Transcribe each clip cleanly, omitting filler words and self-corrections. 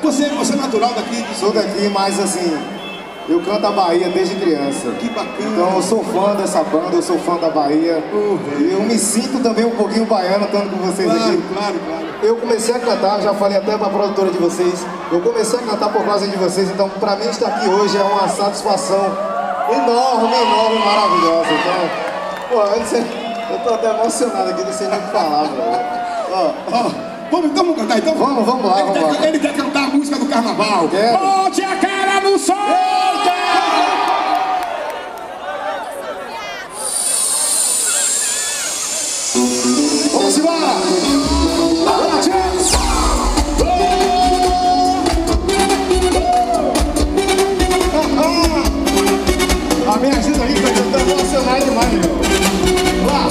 Você é natural daqui? Sou daqui, mas assim, eu canto a Bahia desde criança. Que bacana. Então eu sou fã dessa banda, eu sou fã da Bahia. E eu me sinto também um pouquinho baiano estando com vocês aqui. Claro. Eu comecei a cantar, já falei até para a produtora de vocês, eu comecei a cantar por causa de vocês, então para mim estar aqui hoje é uma satisfação enorme, maravilhosa. Então, pô, eu tô até emocionado aqui, não sei nem o que falar, velho. Vamos cantar então? Vamos lá. Ele quer cantar a música do carnaval. Quero. Bote a cara no sol! Vamos embora! Bora, James! Me ajuda aí, porque eu tô emocionado demais, meu. Lá!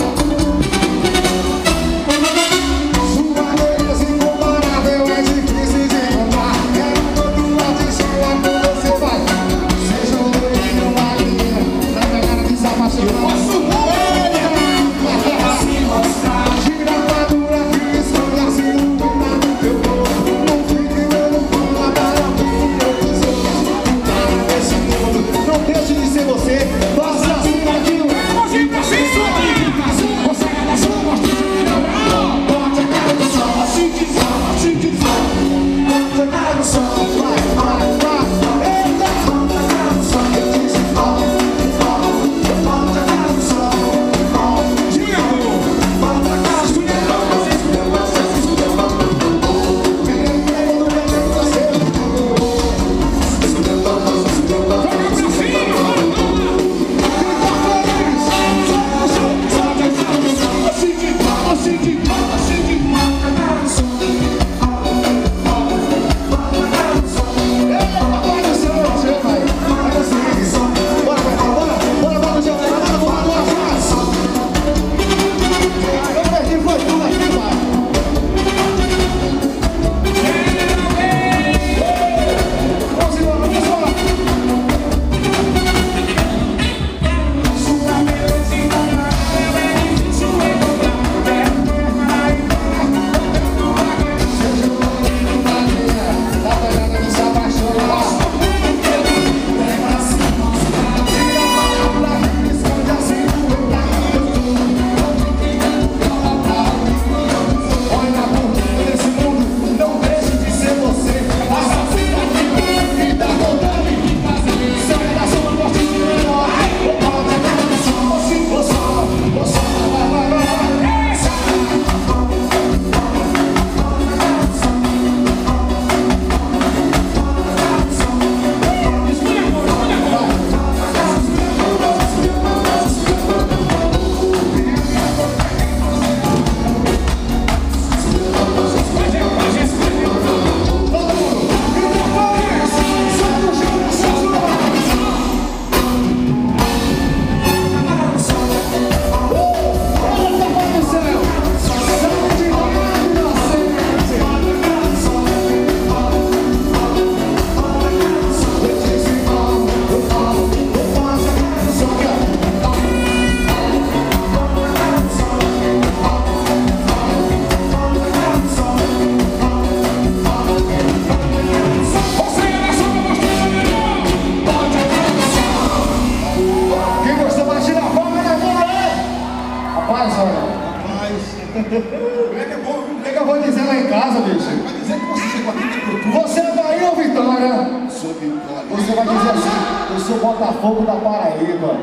O que eu vou dizer lá em casa, bicho? Vai dizer que você chegou aqui de procura. Você é Bahia ou Vitória? Sou Vitória. Você vai dizer assim, eu sou Botafogo da Paraíba.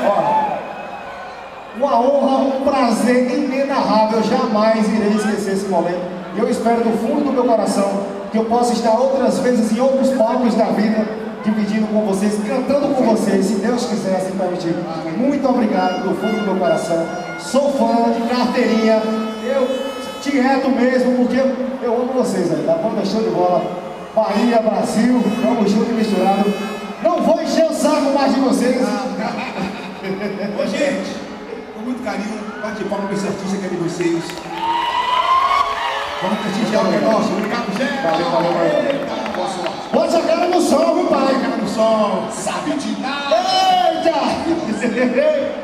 Ó, uma honra, um prazer inenarrável. Eu jamais irei esquecer esse momento. E eu espero do fundo do meu coração que eu possa estar outras vezes em outros palcos da vida, dividindo com vocês, cantando com vocês, se Deus quiser, assim permitir. Muito obrigado do fundo do meu coração. Sou fã de carteirinha, eu direto mesmo, porque eu amo vocês aí, tá bom? Show de bola. Bahia, Brasil, vamos junto e misturado. Não vou encher o saco mais de vocês. Ô, gente, com muito carinho, bate palma para esse artista que é de vocês. Vamos prestigiar o que é nosso. Obrigado, gente. Valeu. Boa sorte. Bota a cara no sol, viu, pai? Cara no som, sabe de nada. Eita!